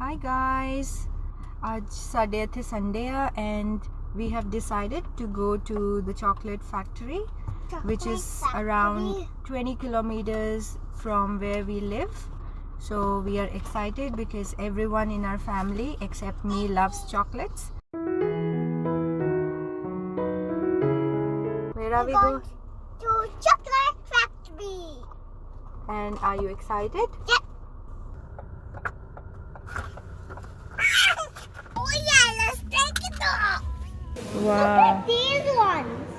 Hi guys, आज ਸਾਡੇ ਇੱਥੇ Sunday and we have decided to go to the chocolate factory which is around 20 kilometers from where we live. So we are excited because everyone in our family except me loves chocolates. Where are we going? To chocolate factory. And are you excited? Yeah. Oh yeah, let's take it off. Wow. Look at these ones.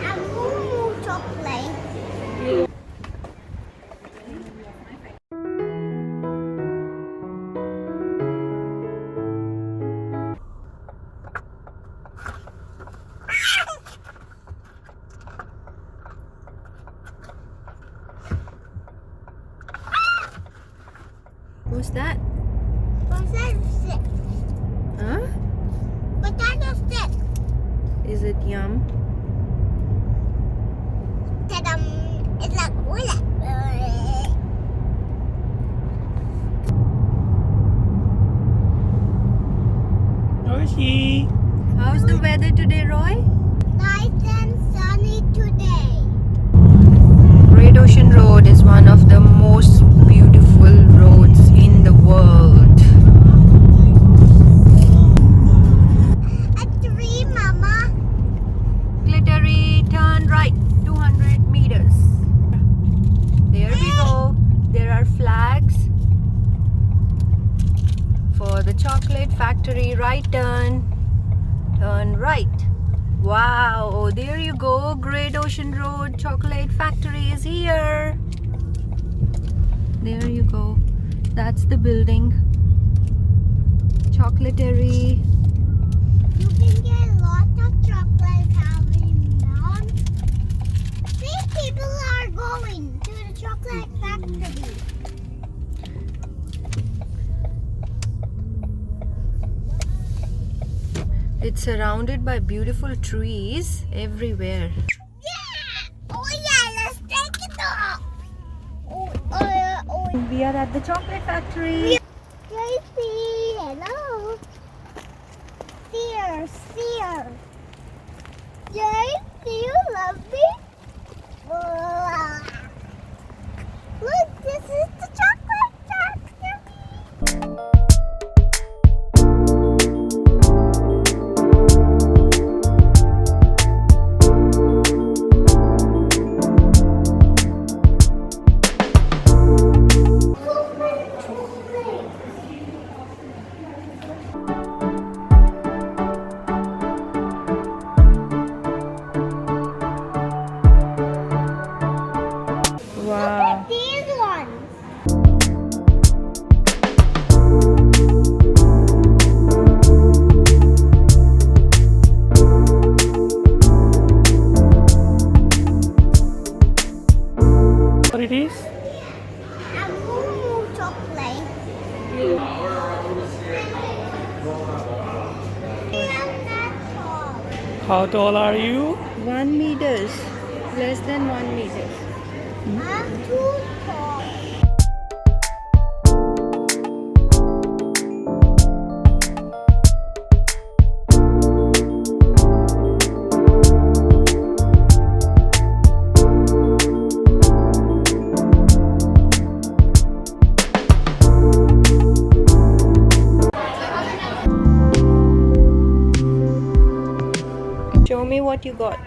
A moo chocolate. Who's that? Potato stick. Huh? Potato stick. Is it yum? Ta-dum. It's like bullet. Aussie. How's the weather today, Roy? Nice and sunny today. Great Ocean Road is one of the most beautiful roads in the world. A tree, Mama. Glittery, turn right, 200 meters. There we go. There are flags for the chocolate factory. Right turn, turn right. Wow, oh, there you go. Great Ocean Road chocolate factory is here. There you go. That's the building. Chocolatery. You can get lots of chocolate having down. See, people are going to the chocolate factory. It's surrounded by beautiful trees everywhere. Yeah! Oh yeah, let's take it off. Oh. We are at the chocolate factory. Tracy, hello. Sears. Jace, do you love me? Look, this is the chocolate factory. Wow. These ones. What it is? A moo chocolate. How tall are you? 1 meters. Less than 1 meter. I'm too tall. Show me what you got.